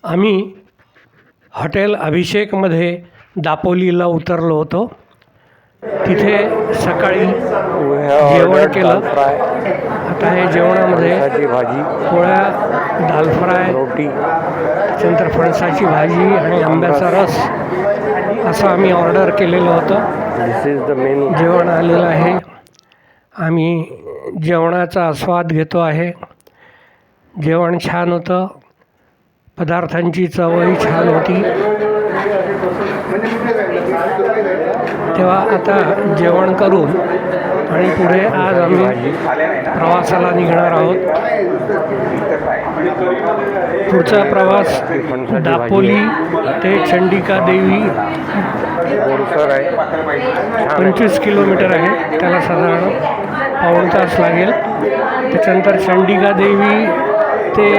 आम्ही हॉटेल अभिषेकमध्ये दापोलीला उतरलो होतो. तिथे सकाळी जेवण केलं. आता हे जेवणामध्ये भाजी, पोळ्या, दाल फ्राय, रोटी, त्याच्यानंतर फणसाची भाजी आणि आंब्याचा रस असं आम्ही ऑर्डर केलेलं होतं. दिस इज द मेनू. जेवण आलेलं आहे. आम्ही जेवणाचा आस्वाद घेतो आहे. जेवण छान होतं. पदार्थांची चवही छान होती. तेव्हा आता जेवण करून आणि पुढे आज आम्ही प्रवासाला निघणार आहोत. पुढचा प्रवास दापोली ते चंडिका देवी 25 किलोमीटर आहे. त्याला साधारण पाऊण तास लागेल. त्याच्यानंतर चंडिका देवी ते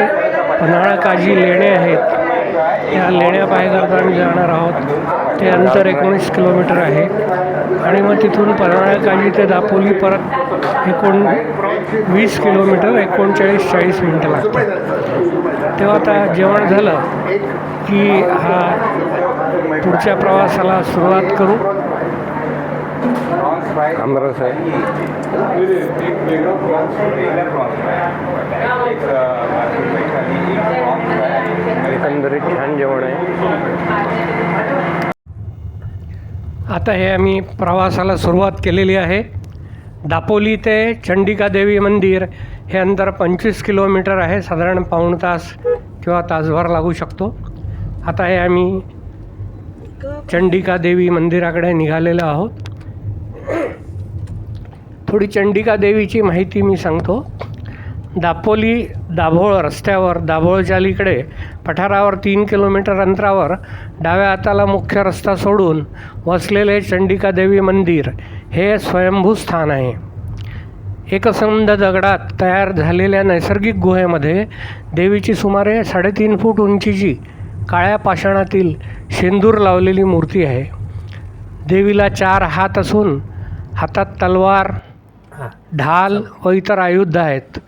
पन्हाळकाजी लेणे आहेत. त्या लेण्या पाहायकरता आम्ही जाणार आहोत. ते अंतर 19 किलोमीटर आहे आणि मग तिथून पन्हाळकाजी ते दापोली परत 20 किलोमीटर 39-40 मिनटं लागतात. तेव्हा आता जेवण झालं की हा पुढच्या प्रवासाला सुरुवात करू. आमरस आहे. एकंदरीत छान जेवण आहे. आता हे आम्ही प्रवासाला सुरुवात केलेली आहे. दापोली ते चंडिका देवी मंदिर हे अंतर 25 किलोमीटर आहे. साधारण पाऊण तास किंवा तासभर लागू शकतो. आता हे आम्ही चंडिका देवी मंदिराकडे निघालेलो आहोत. थोडी चंडिका देवीची माहिती मी सांगतो. दापोली दाभोळ रस्त्यावर दाभोळच्या अलीकडे पठारावर 3 किलोमीटर अंतरावर डाव्या हाताला मुख्य रस्ता सोडून वसलेले चंडिका देवी मंदिर हे स्वयंभू स्थान आहे. एकसंध दगडात तयार झालेल्या नैसर्गिक गुहेमध्ये देवीची सुमारे 3.5 फूट उंचीची काळ्या पाषाणातील शेंदूर लावलेली मूर्ती आहे. देवीला 4 हात असून हातात तलवार, ढाल व इतर आयुध आहेत.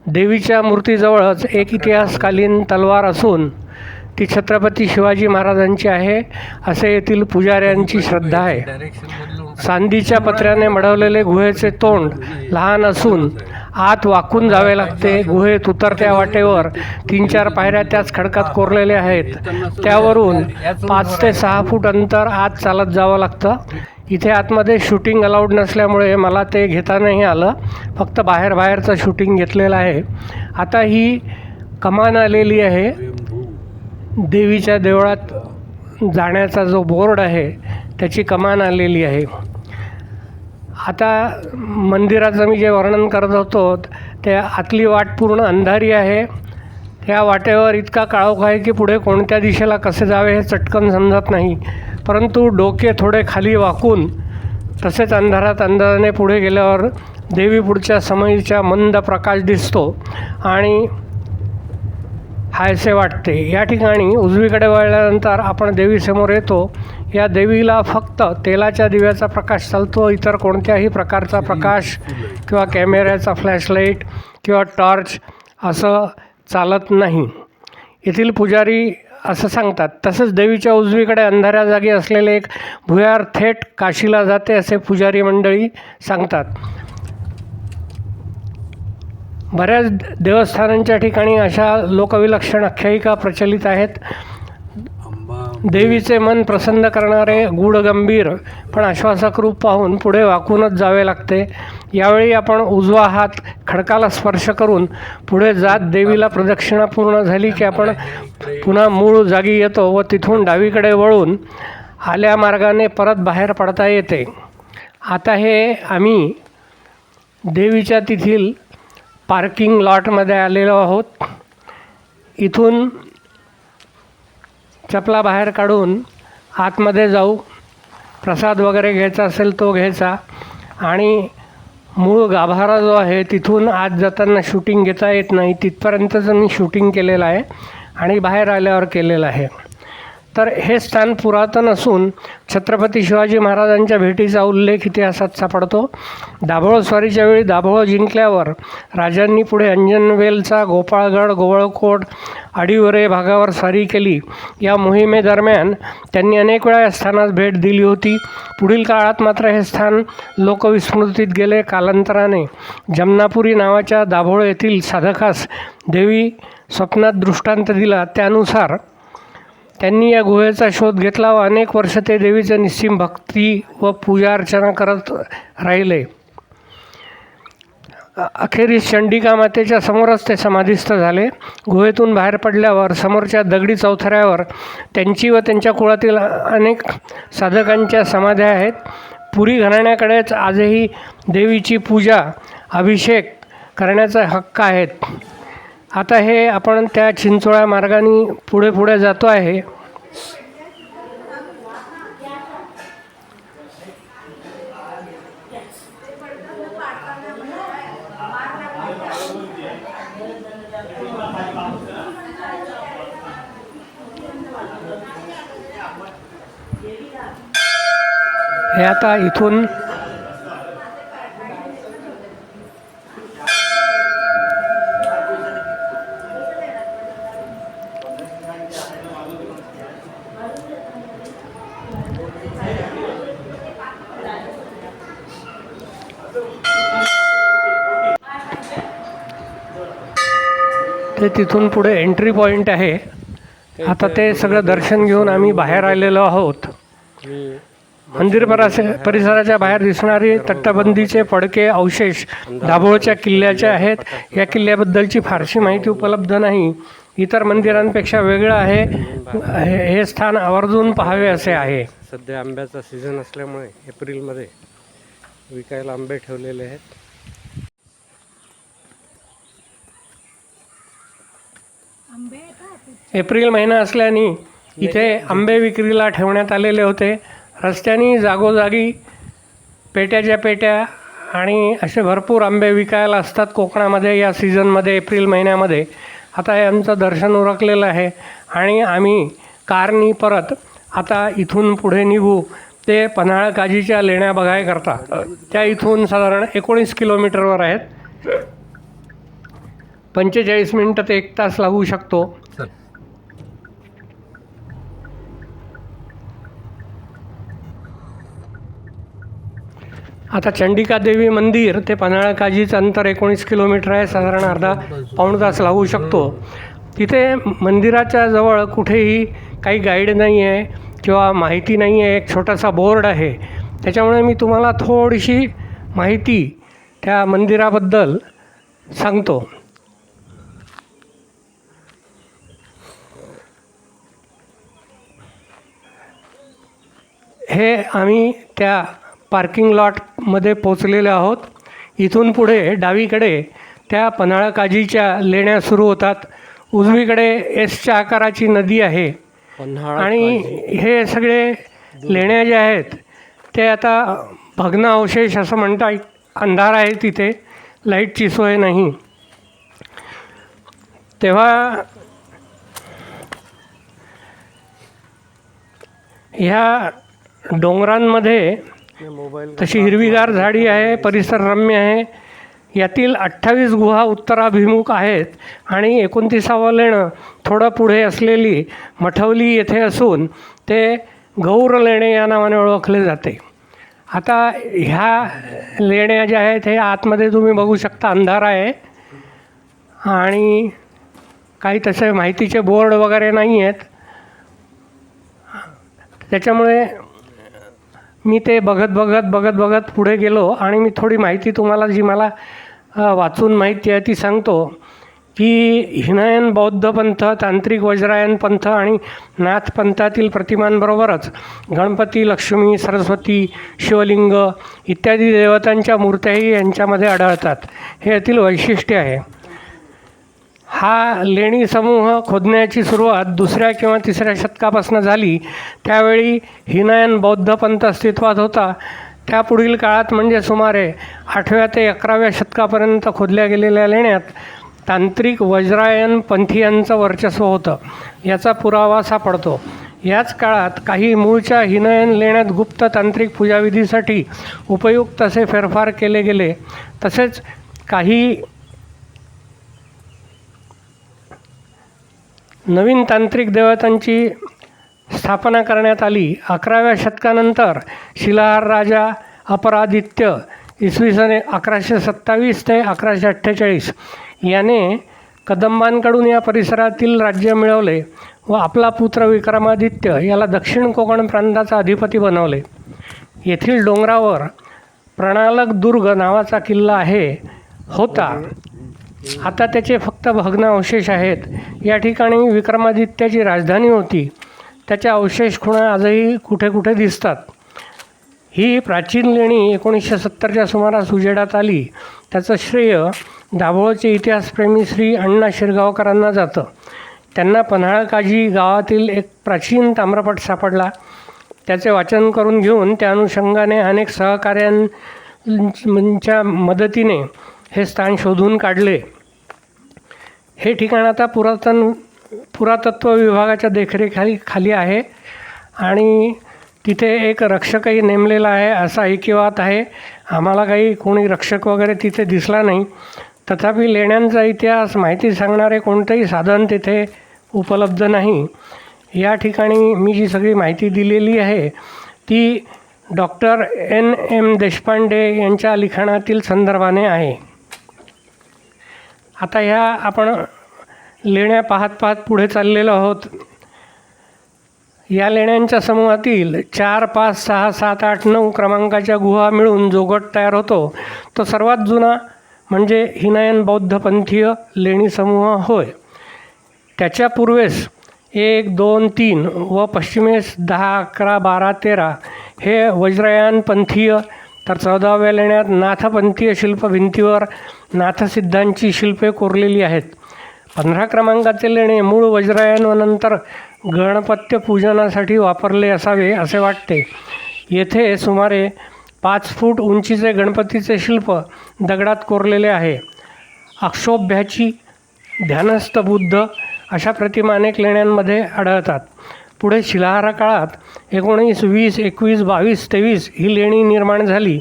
देवीच्या मूर्तीजवळच एक इतिहासकालीन तलवार असून ती छत्रपती शिवाजी महाराजांची आहे असे येथील पुजाऱ्यांची श्रद्धा आहे. चांदीच्या पत्र्याने मढवलेले गुहेचे तोंड लहान असून आत वाकून जावे लागते. गुहेत उतरत्या वाटेवर 3-4 पायऱ्या त्याच खडकात कोरलेल्या आहेत. त्यावरून 5 ते 6 फूट अंतर आत चालत जावं लागतं. इथे आतमध्ये शूटिंग अलाउड नसल्यामुळे मला ते घेता नाही आलं. फक्त बाहेरचं शूटिंग घेतलेलं आहे. आता ही कमान आलेली आहे. देवीच्या देवळात जाण्याचा जो बोर्ड आहे त्याची कमान आलेली आहे. आता मंदिराचं मी जे वर्णन करत होतो ते आतली वाट पूर्ण अंधारी आहे. त्या वाटेवर इतका काळोख आहे की पुढे कोणत्या दिशेला कसे जावे हे चटकन समजत नाही. परंतु डोके थोडे खाली वाकून तसेच अंधाराने पुढे गेल्यावर देवी पुढच्या समयीच्या मंद प्रकाश दिसतो आणि हायसे वाटते. या ठिकाणी उजवीकडे वळल्यानंतर आपण देवीसमोर येतो. या देवीला फक्त तेलाच्या दिव्याचा प्रकाश चालतो. इतर कोणत्याही प्रकारचा प्रकाश किंवा कॅमेऱ्याचा फ्लॅशलाईट किंवा टॉर्च असं चालत नाही. येथील पुजारी असं सांगतात. तसंच देवीच्या उजवीकडे अंधाऱ्या जागी असलेले एक भुयार थेट काशीला जाते असे पुजारी मंडळी सांगतात. बऱ्याच देवस्थानांच्या ठिकाणी अशा लोकविलक्षण आख्यायिका प्रचलित आहेत. देवीचे मन प्रसन्न करणारे गूढगंभीर पण आश्वासक रूप पाहून पुढे वाकूनच जावे लागते. यावेळी आपण उजवा हात खडकाला स्पर्श करून पुढे जात देवीला प्रदक्षिणा पूर्ण झाली की आपण पुन्हा मूळ जागी येतो व तिथून डावीकडे वळून आल्या मार्गाने परत बाहेर पडता येते. आता हे आम्ही देवीच्या तिथील पार्किंग लॉटमध्ये आलेलो आहोत. इथून चपला बाहेर काढून आतमध्ये जाऊ. प्रसाद वगैरे घ्यायचा असेल तो घ्यायचा आणि मूळ गाभारा जो आहे तिथून आत जाताना शूटिंग घेता येत नाही. तिथपर्यंतचं मी शूटिंग केलेलं आहे आणि बाहेर आल्यावर केलेलं आहे. तर हे स्थान पुरातन असून छत्रपती शिवाजी महाराजांच्या भेटीचा उल्लेख इतिहासात सापडतो. दाभोळ स्वारीच्या वेळी दाभोळ जिंकल्यावर राजांनी पुढे अंजनवेलचा गोपाळगड, गोवळकोट आडिवरे भागावर स्वारी केली. या मोहिमेदरम्यान त्यांनी अनेक वेळा या स्थानास भेट दिली होती. पुढील काळात मात्र हे स्थान लोकविस्मृतीत गेले. कालांतराने जमनापुरी नावाच्या दाभोळ येथील साधकास देवी स्वप्नात दृष्टांत दिला. त्यानुसार त्यांनी या गुहेचा शोध घेतला व अनेक वर्ष ते देवीचे निस्सीम भक्ती व पूजा अर्चना करत राहिले. अखेरीस चंडिका मातेच्या समोरच ते समाधीस्थ झाले. गुहेतून बाहेर पडल्यावर समोरच्या दगडी चौथऱ्यावर त्यांची व त्यांच्या कुळातील अनेक साधकांच्या समाध्या आहेत. पुरी घराण्याकडेच आजही देवीची पूजा अभिषेक करण्याचा हक्क आहेत. आता हे आपण त्या चिंचोळ्या मार्गाने पुढे जातो आहे. हे आता इथून ते तिथून पुढे एंट्री पॉईंट आहे. आता ते सगळं दर्शन घेऊन आम्ही बाहेर आलेलो आहोत. मंदिर परिसराच्या बाहेर दिसणारी तटबंदीचे पडके अवशेष दाभोळच्या किल्ल्याचे आहेत. या किल्ल्याबद्दलची फारशी माहिती उपलब्ध नाही. इतर मंदिरांपेक्षा वेगळं आहे. हे स्थान आवर्जून पाहावे असे आहे. सध्या आंब्याचा सीझन असल्यामुळे एप्रिलमध्ये विकायला आंबे ठेवलेले आहेत. एप्रिल महिना असल्याने इथे आंबे विक्रीला ठेवण्यात आलेले होते. रस्त्याने जागोजागी पेट्याच्या पेट्या आणि असे भरपूर आंबे विकायला असतात कोकणामध्ये या सीझनमध्ये, एप्रिल महिन्यामध्ये. आता हे आमचं दर्शन उरकलेलं आहे आणि आम्ही कारनी परत आता इथून पुढे निघू ते पन्हाळ काजीच्या लेण्या बघायकरता. त्या इथून साधारण 19 किलोमीटरवर आहेत. 45 मिनटं ते 1 तास लागू शकतो. आता चंडिका देवी मंदिर ते पन्हाळ काजीचं अंतर 19 किलोमीटर आहे. साधारण अर्धा-पाऊण तास लागू शकतो. तिथे मंदिराच्या जवळ कुठेही काही गाईड नाही आहे किंवा माहिती नाही आहे. एक छोटासा बोर्ड आहे. त्याच्यामुळे मी तुम्हाला थोडीशी माहिती त्या मंदिराबद्दल सांगतो. हे आम्ही त्या पार्किंग लॉटमध्ये पोचलेले आहोत. इथून पुढे डावीकडे त्या पन्हाळ काजीच्या लेण्या सुरू होतात. उजवीकडे एसच्या आकाराची नदी आहे आणि हे सगळे लेण्या जे आहेत ते आता भग्न अवशेष असं म्हणता. अंधार आहे तिथे, लाईटची सोय नाही. तेव्हा ह्या डोंगरांमध्ये तशी हिरवीगार झाडी आहे. परिसर रम्य आहे. यातील 28 गुहा उत्तराभिमुख आहेत आणि 29वं लेणं थोडं पुढे असलेली मठवली येथे असून ते गौर लेणे या नावाने ओळखले जाते. आता ह्या लेण्या ज्या आहेत हे आतमध्ये तुम्ही बघू शकता. अंधार आहे आणि काही तसे माहितीचे बोर्ड वगैरे नाही आहेत. त्याच्यामुळे मी ते बघत पुढे गेलो आणि मी थोडी माहिती तुम्हाला जी मला वाचून माहिती आहे ती सांगतो की हिनयन बौद्ध पंथ, तांत्रिक वज्रायन पंथ आणि नाथ पंथातील प्रतिमांबरोबरच गणपती, लक्ष्मी, सरस्वती, शिवलिंग इत्यादी देवतांच्या मूर्त्याही यांच्यामध्ये आढळतात. हे यातील वैशिष्ट्य आहे. हा लेणी समूह खोदण्याची सुरुवात 2ऱ्या किंवा 3ऱ्या शतकापासून झाली. त्यावेळी हिनयन बौद्ध पंथ अस्तित्वात होता. त्यापुढील काळात म्हणजे सुमारे 8व्या ते 11व्या शतकापर्यंत खोदल्या गेलेल्या लेण्यात तांत्रिक वज्रायन पंथीयांचं वर्चस्व होतं. याचा पुरावा सापडतो. याच काळात काही मूळच्या हिनयन लेण्यात गुप्त तांत्रिक पूजाविधीसाठी उपयुक्त असे फेरफार केले गेले. तसेच काही नवीन तांत्रिक देवतांची स्थापना करण्यात आली. 11व्या शतकानंतर शिलाहार राजा अपरादित्य इसवी सन 1127 ते 1148 याने कदंबांकडून या परिसरातील राज्य मिळवले व आपला पुत्र विक्रमादित्य याला दक्षिण कोकण प्रांताचा अधिपती बनवले. येथील डोंगरावर प्रणालक दुर्ग नावाचा किल्ला होता. आता त्याचे फक्त भग्न अवशेष आहेत. या ठिकाणी विक्रमादित्याची राजधानी होती. त्याचे अवशेष खुणा आजही कुठे कुठे दिसतात. ही प्राचीन लेणी 1970च्या सुमारास उजेडात आली. त्याचं श्रेय दाभोळचे इतिहासप्रेमी श्री अण्णा शिरगावकरांना जातं. त्यांना पन्हाळकाजी गावातील एक प्राचीन ताम्रपट सापडला. त्याचे वाचन करून घेऊन त्या अनुषंगाने अनेक सहकाऱ्यांच्या मदतीने हे स्थान शोधून काढले. हे ठिकाण आता पुरातत्व विभागाच्या देखरेखीखाली आहे आणि तिथे एक रक्षकही नेमलेला आहे असा ऐकिवात आहे. आम्हाला काही कोणी रक्षक वगैरे तिथे दिसला नाही. तथापि लेण्यांचा इतिहास माहिती सांगणारे कोणतेही साधन तिथे उपलब्ध नाही. या ठिकाणी मी जी सगळी माहिती दिलेली आहे ती डॉक्टर NM देशपांडे यांच्या लिखाणातील संदर्भाने आहे. आता ह्या आपण लेण्या पाहत पाहत पुढे चाललेलो आहोत. या लेण्यांच्या समूहातील 4, 5, 6, 7, 8, 9 क्रमांकाच्या गुहा मिळून जो गट तयार होतो तो सर्वात जुना म्हणजे हिनयन बौद्धपंथीय लेणी समूह होय. त्याच्या पूर्वेस 1, 2, 3 व पश्चिमेस 10, 11, 12, 13 हे वज्रयानपंथीय, तर 14व्या लेण्यात नाथपंथीय शिल्प भिंतीवर नाथसिद्धांची शिल्पे कोरलेली आहेत. 15 क्रमांकाचे लेणे मूळ वज्रयान व नंतर गणपत्य पूजनासाठी वापरले असावे असे वाटते. येथे सुमारे 5 फूट उंचीचे गणपतीचे शिल्प दगडात कोरलेले आहे. अक्षोभ्याची, ध्यानस्थ बुद्ध अशा प्रतिमा अनेक लेण्यांमध्ये आढळतात. पुढे शिलाहार काळात 19, 20, 21, 22, 23 ही लेणी निर्माण झाली.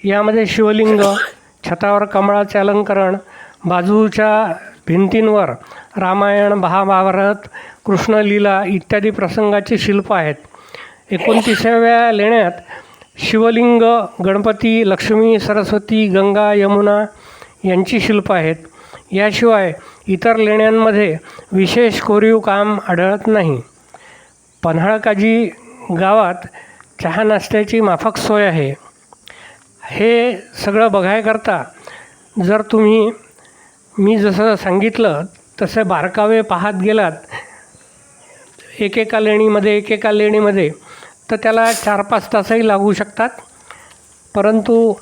यामध्ये शिवलिंग, छतावर कमळाचे अलंकरण, बाजूच्या भिंतींवर रामायण, महाभारत, कृष्णलीला इत्यादी प्रसंगाची शिल्प आहेत. 29व्या लेण्यात शिवलिंग, गणपती, लक्ष्मी, सरस्वती, गंगा, यमुना यांची शिल्प आहेत. याशिवाय इतर लेण्यांमध्ये विशेष कोरीव काम आढळत नाही. पन्हाळकाजी गावात चहा नाश्त्याची माफक सोय आहे. हे सगळं बघायकरता जर मी जसं सांगितलं तसे बारकावे पाहत गेलात एकेका लेणीमध्ये तर त्याला 4-5 तासही लागू शकतात. परंतु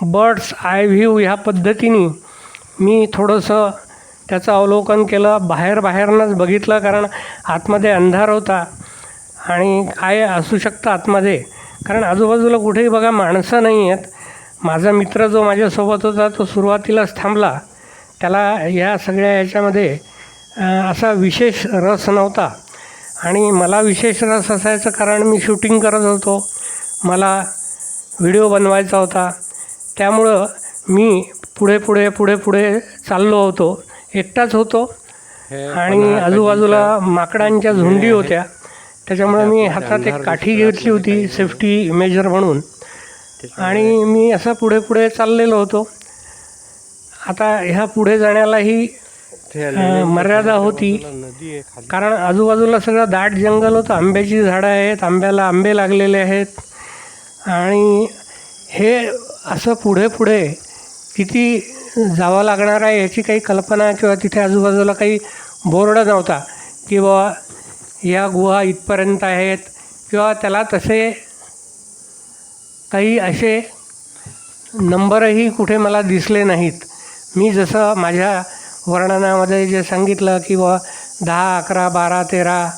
बर्ड्स आय व्ह्यू ह्या पद्धतीने मी थोडंसं त्याचं अवलोकन केलं. बाहेरनंच बघितलं कारण आतमध्ये अंधार होता आणि काय असू शकतं आतमध्ये, कारण आजूबाजूला कुठेही बघा माणसं नाही आहेत. माझा मित्र जो माझ्यासोबत होता तो सुरुवातीलाच थांबला. त्याला या सगळ्या ह्याच्यामध्ये असा विशेष रस नव्हता आणि मला विशेष रस असायचं कारण मी शूटिंग करत होतो, मला व्हिडिओ बनवायचा होता. त्यामुळं मी पुढे चाललो होतो. एकटाच होतो आणि आजूबाजूला माकडांच्या झुंडी होत्या. त्याच्यामुळे मी हातात एक काठी घेतली होती सेफ्टी मेजर म्हणून आणि मी असा पुढे चाललेलो होतो. आता ह्या पुढे जाण्यालाही मर्यादा होती कारण आजूबाजूला सगळं दाट जंगल होतं. आंब्याची झाडं आहेत, आंब्याला आंबे लागलेले आहेत आणि हे असं पुढे किती जावं लागणार आहे याची काही कल्पना किंवा तिथे आजूबाजूला काही बोर्ड नव्हता की बाबा या गुहा इथपर्यंत आहेत किंवा त्याला तसे काही असे नंबरही कुठे मला दिसले नाहीत. मी जसं माझ्या वर्णनामध्ये जे सांगितलं की बा 10, 11, 12, 13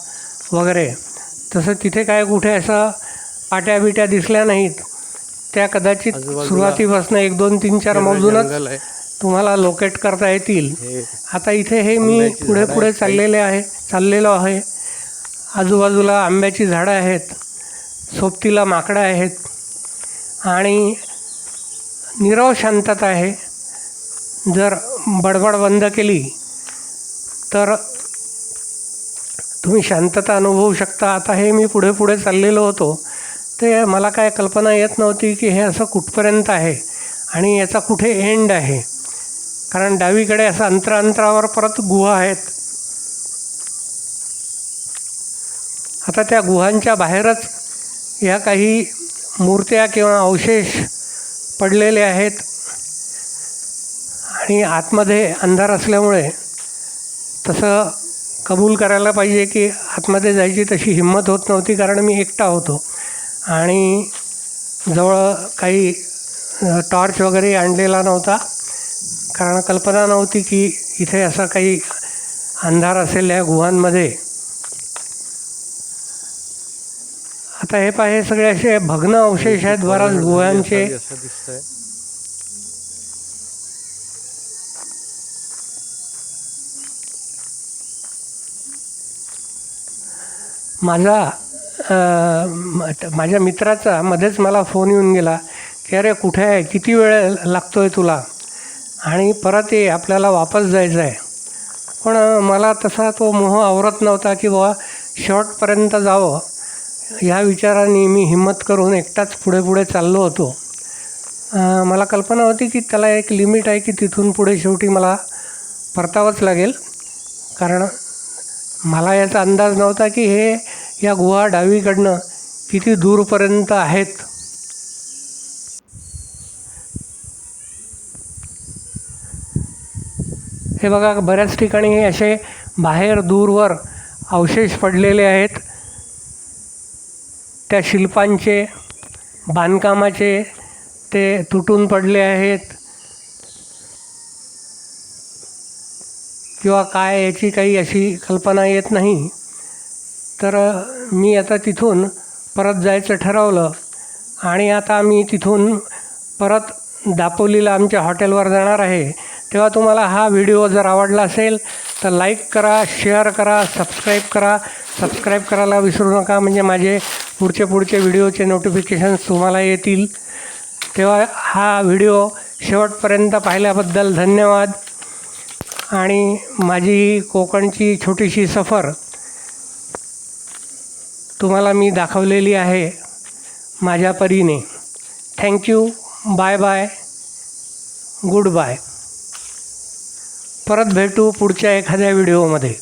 वगैरे, तसं तिथे काय कुठे असं पाट्या दिसल्या नाहीत. त्या कदाचित सुरुवातीपासून 1, 2, 3, 4 मोजूनच तुम्हाला लोकेट करता येतील. आता इथे हे मी पुढे चाललेलो आहे. आजूबाजूला आंब्याची झाडं आहेत, सोबतीला माकडं आहेत आणि नीरव शांतता आहे. जर बडबड बंद केली तर तुम्ही शांतता अनुभवू शकता. आता हे मी पुढे पुढे चाललेलो होतो, ते मला काय कल्पना येत नव्हती की हे असं कुठपर्यंत आहे आणि याचा कुठे एंड आहे. कारण डावीकडे असं अंतरावर परत गुहा आहेत. आता त्या गुहांच्या बाहेरच या काही मूर्त्या किंवा अवशेष पडलेले आहेत आणि आतमध्ये अंधार असल्यामुळे तसं कबूल करायला पाहिजे की आतमध्ये जायची तशी हिंमत होत नव्हती, कारण मी एकटा होतो आणि जवळ काही टॉर्च वगैरे आणलेला नव्हता, कारण कल्पना नव्हती की इथे असा काही अंधार असेल या गुहांमध्ये. आता हे पहा, हे सगळे असे भग्न अवशेष आहेत बऱ्याच गुहांचे. असं दिसतंय. माझ्या मित्राचा मध्येच मला फोन येऊन गेला की अरे कुठे आहे, किती वेळ लागतो आहे तुला, आणि परत ये, आपल्याला वापस जायचं आहे. पण मला तसा तो मोह आवरत नव्हता की बाबा शेवटपर्यंत जावं. ह्या विचाराने मी हिंमत करून एकटाच पुढे पुढे चाललो होतो. मला कल्पना होती की त्याला एक लिमिट आहे की तिथून पुढे शेवटी मला परतावंच लागेल, कारण मला याचा अंदाज नव्हता की हे या गुहा डावीकडनं किती दूरपर्यंत आहेत. हे बघा, बऱ्याच ठिकाणी हे असे बाहेर दूरवर अवशेष पडलेले आहेत. त्या शिल्पांचे, बांधकामाचे ते तुटून पडले आहेत किंवा काय, याची काही अशी कल्पना येत नाही. तर मी आता तिथून परत जायचं ठरवलं आणि आता मी तिथून परत दापोलीला आमच्या हॉटेलवर जाणार आहे. तेव्हा तुम्हाला हा व्हिडिओ जर आवडला असेल तर लाईक करा, शेअर करा, सबस्क्राईब करायला विसरू नका, म्हणजे माझे पुढचे व्हिडिओचे नोटिफिकेशन्स तुम्हाला येतील. तेव्हा हा व्हिडिओ शेवटपर्यंत पाहिल्याबद्दल धन्यवाद. आणि माझी कोकणची छोटीशी सफर तुम्हाला मी दाखवलेली आहे माझ्या परीने. Thank you. Bye bye. Good bye. परत भेटू पुढच्या एखाद्या व्हिडिओमध्ये.